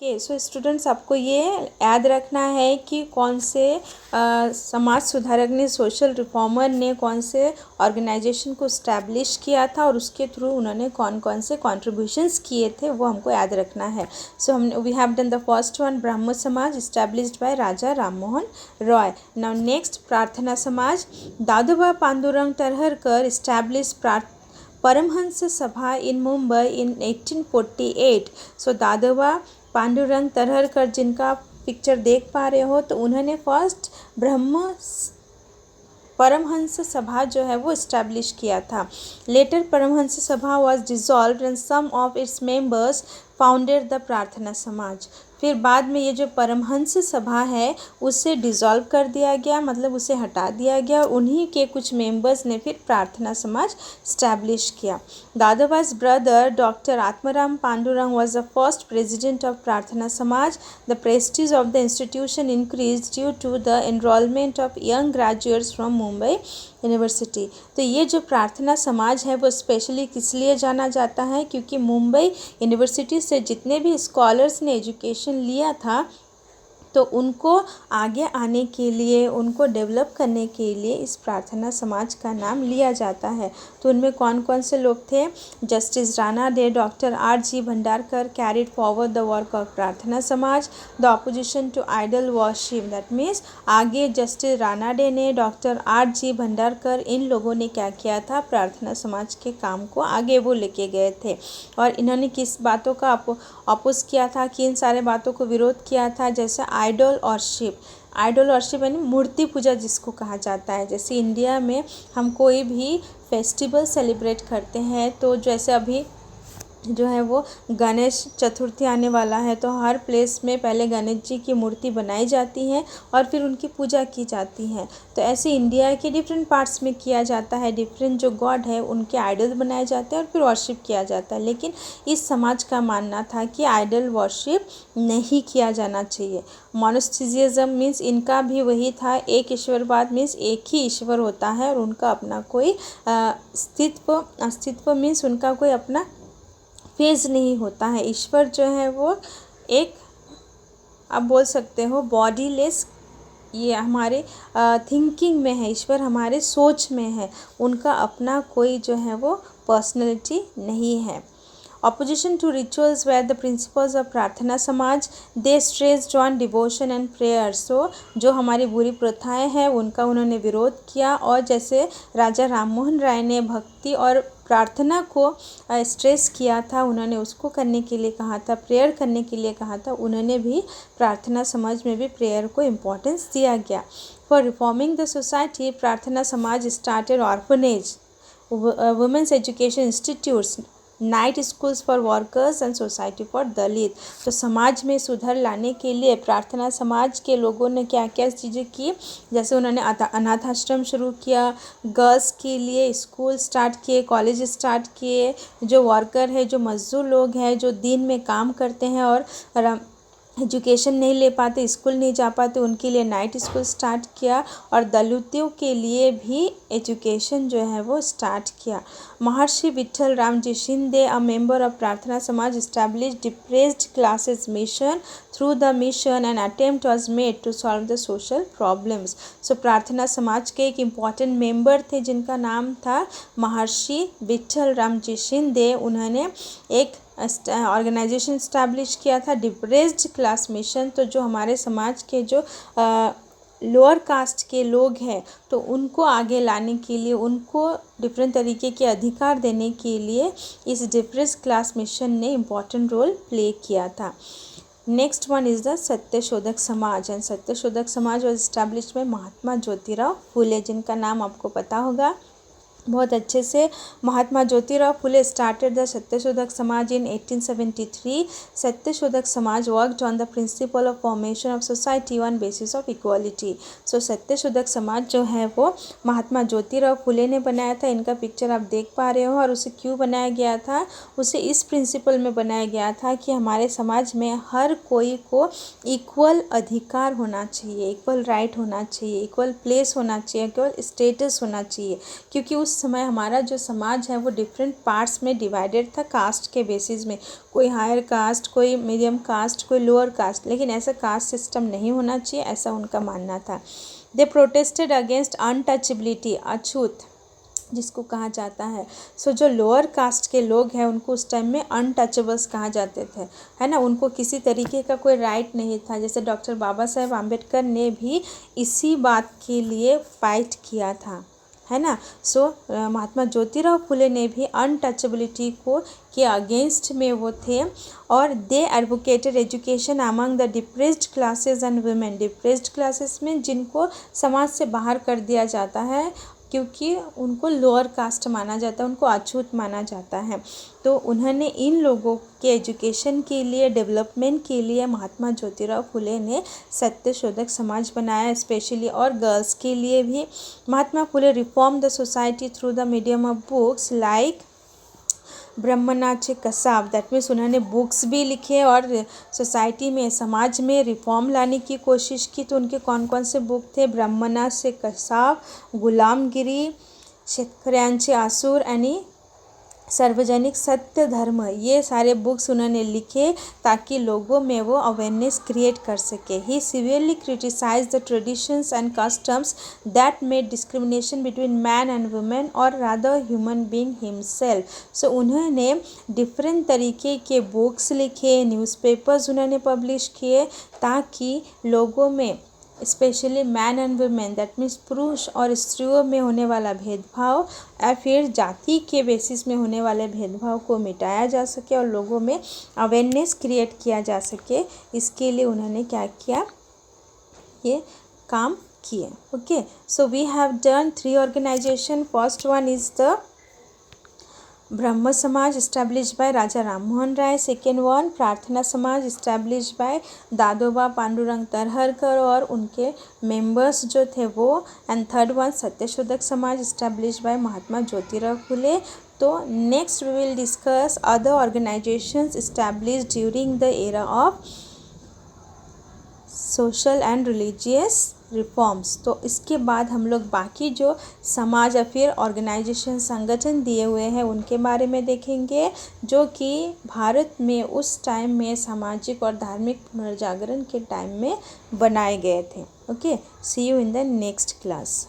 Okay so students, आपको ये याद रखना है कि कौन से समाज सुधारक ने, सोशल रिफॉर्मर ने कौन से ऑर्गेनाइजेशन को इस्टेब्लिश किया था और उसके थ्रू उन्होंने कौन कौन से कॉन्ट्रीब्यूशंस किए थे, वो हमको याद रखना है। So we have done the first one, Brahmo Samaj established by Raja Rammohan Roy. Now next, Prarthana Samaj, Dadoba Pandurang Tarkhadkar establish Paramhansa Sabha in Mumbai इन 1848। सो दादोबा पांडुरंग तरहरकर, जिनका पिक्चर देख पा रहे हो, तो उन्होंने फर्स्ट परमहंस सभा जो है वो इस्टेब्लिश किया था। Later Paramhansa Sabha was dissolved and some of its members founded the Prarthana Samaj. फिर बाद में ये जो परमहंस सभा है उसे डिसॉल्व कर दिया गया, मतलब उसे हटा दिया गया, और उन्हीं के कुछ मेंबर्स ने फिर प्रार्थना समाज इस्टेब्लिश किया। दादोबा's brother Dr. Atmaram Pandurang was the first president of Prarthana Samaj. The prestige of the institution increased due to the enrollment of young graduates from Mumbai university. तो ये जो प्रार्थना समाज है वो स्पेशली किस लिए जाना जाता है, क्योंकि मुंबई यूनिवर्सिटी से जितने भी स्कॉलर्स ने एजुकेशन लिया था तो उनको आगे आने के लिए, उनको डेवलप करने के लिए इस प्रार्थना समाज का नाम लिया जाता है। तो उनमें कौन कौन से लोग थे? Justice Ranade, doctor R.G. Bhandarkar carried forward the work of Prarthana Samaj. The opposition to idol worship, that means आगे जस्टिस राणा डे ने, डॉक्टर R.G. भंडारकर, इन लोगों ने क्या किया था? प्रार्थना समाज के काम को आगे वो लेके गए थे। और इन्होंने किस बातों का अपोज किया था, किन सारे बातों को विरोध किया था? जैसे आइडल वर्शिप, आइडल वर्शिप यानी मूर्ति पूजा जिसको कहा जाता है। जैसे इंडिया में हम कोई भी फेस्टिवल सेलिब्रेट करते हैं, तो जैसे अभी जो है वो गणेश चतुर्थी आने वाला है, तो हर प्लेस में पहले गणेश जी की मूर्ति बनाई जाती है और फिर उनकी पूजा की जाती है। तो ऐसे इंडिया के डिफरेंट पार्ट्स में किया जाता है, डिफरेंट जो गॉड है उनके आइडल बनाए जाते हैं और फिर वर्शिप किया जाता है। लेकिन इस समाज का मानना था कि आइडल वर्शिप नहीं किया जाना चाहिए। मोनोथिइज्म मीन्स इनका भी वही था, एक ईश्वरवाद मीन्स एक ही ईश्वर होता है और उनका अपना कोई अस्तित्व मीन्स उनका कोई अपना फेज नहीं होता है। ईश्वर जो है वो एक, आप बोल सकते हो, बॉडीलेस, ये हमारे थिंकिंग में है, ईश्वर हमारे सोच में है, उनका अपना कोई जो है वो पर्सनैलिटी नहीं है। Opposition to rituals were the principles of प्रार्थना समाज। They stressed on devotion and prayer. So जो हमारी बुरी प्रथाएं हैं उनका उन्होंने विरोध किया, और जैसे राजा राममोहन राय ने भक्ति और प्रार्थना को स्ट्रेस किया था, उन्होंने उसको करने के लिए कहा था, प्रेयर करने के लिए कहा था, उन्होंने भी प्रार्थना समाज में भी प्रेयर को इम्पोर्टेंस दिया गया। For reforming the society, Prarthana Samaj started orphanage, women's education institutes, night schools for workers and society for Dalit. तो समाज में सुधार लाने के लिए प्रार्थना समाज के लोगों ने क्या क्या चीज़ें की? जैसे उन्होंने अनाथ आश्रम शुरू किया, गर्ल्स के लिए स्कूल स्टार्ट किए, कॉलेज स्टार्ट किए, जो वर्कर है, जो मजदूर लोग हैं, जो दिन में काम करते हैं और एजुकेशन नहीं ले पाते, स्कूल नहीं जा पाते, उनके लिए नाइट स्कूल स्टार्ट किया, और दलितों के लिए भी एजुकेशन जो है वो स्टार्ट किया। Maharshi Vitthal Ramji Shinde, a member of Prarthana Samaj, establish depressed classes mission. Through the mission an attempt was made to solve the social problems. So Prarthana Samaj के एक इम्पॉर्टेंट मेंबर थे जिनका नाम था महर्षि विट्ठल रामजी शिंदे। उन्होंने एक ऑर्गेनाइजेशन इस्टेब्लिश किया था, डिप्रेस्ड क्लास मिशन। तो जो हमारे समाज के जो लोअर कास्ट के लोग हैं, तो उनको आगे लाने के लिए, उनको डिफरेंट तरीके के अधिकार देने के लिए इस डिप्रेस्ड क्लास मिशन ने इम्पॉर्टेंट रोल प्ले किया था। Next one is the Satyashodhak Samaj, and Satyashodhak Samaj was established by Mahatma Jyotirao Phule, जिनका नाम आपको पता होगा बहुत अच्छे से। Mahatma Jyotirao Phule started the Satyashodhak Samaj in 1873। Satyashodhak Samaj worked on the principle of formation of society on basis of equality. So Satyashodhak Samaj जो है वो महात्मा ज्योतिराव फुले ने बनाया था। इनका पिक्चर आप देख पा रहे हो। और उसे क्यों बनाया गया था? उसे इस प्रिंसिपल में बनाया गया था कि हमारे समाज में हर कोई को इक्वल अधिकार होना चाहिए, इक्वल राइट होना चाहिए, इक्वल प्लेस होना चाहिए, इक्वल स्टेटस होना चाहिए, क्योंकि उस उस समय हमारा जो समाज है वो डिफरेंट पार्ट्स में डिवाइडेड था कास्ट के बेसिस में, कोई हायर कास्ट, कोई मीडियम कास्ट, कोई लोअर कास्ट, लेकिन ऐसा कास्ट सिस्टम नहीं होना चाहिए, ऐसा उनका मानना था। दे प्रोटेस्टेड अगेंस्ट अनटचेबिलिटी, अछूत जिसको कहा जाता है। सो जो लोअर कास्ट के लोग हैं उनको उस टाइम में अनटचेबल्स कहा जाते थे, है ना, उनको किसी तरीके का कोई राइट नहीं था। जैसे डॉक्टर बाबा साहेब आम्बेडकर ने भी इसी बात के लिए फाइट किया था, है ना। सो महात्मा ज्योतिराव फुले ने भी अनटचेबिलिटी को के अगेंस्ट में वो थे, और they advocated education among the depressed classes and women. Depressed classes में जिनको समाज से बाहर कर दिया जाता है क्योंकि उनको लोअर कास्ट माना जाता है, उनको अछूत माना जाता है। तो उन्होंने इन लोगों के एजुकेशन के लिए, डेवलपमेंट के लिए महात्मा ज्योतिराव फुले ने सत्यशोधक समाज बनाया स्पेशली, और गर्ल्स के लिए भी। Mahatma Phule reform the society through the medium of books like Brahmanache Kasab, that means उन्होंने बुक्स भी लिखे और सोसाइटी में, समाज में रिफॉर्म लाने की कोशिश की। तो उनके कौन कौन से बुक थे? ब्रह्मनाचे कसाब, गुलामगिरी, शेतकऱ्यांचे आसूर आणि सार्वजनिक सत्य धर्म, ये सारे बुक्स उन्होंने लिखे ताकि लोगों में वो अवेयरनेस क्रिएट कर सके। He severely criticize the traditions and customs that made discrimination between man and women और rather human being himself. So उन्होंने डिफरेंट तरीके के बुक्स लिखे, न्यूज़पेपर्स उन्होंने पब्लिश किए ताकि लोगों में specially man and women, that means पुरुष और स्त्रियों में होने वाला भेदभाव या फिर जाति के बेसिस में होने वाले भेदभाव को मिटाया जा सके और लोगों में अवेयरनेस क्रिएट किया जा सके। इसके लिए उन्होंने क्या किया? ये काम किए। Okay, so we have done 3 organisation. First one is the Brahmo Samaj established by Raja Ram Mohan Roy. Second one Prarthana Samaj established by Dadoba Pandurang तरहरकर और उनके मेंबर्स जो थे वो। And third one Satyashodhak Samaj established by महात्मा ज्योतिराव फुले। तो next we will discuss other organisations established during the era of social and religious reforms. तो इसके बाद हम लोग बाकी जो समाज या फिर ऑर्गेनाइजेशन, संगठन दिए हुए हैं उनके बारे में देखेंगे जो कि भारत में उस टाइम में सामाजिक और धार्मिक पुनर्जागरण के टाइम में बनाए गए थे। Okay, see you in the next class.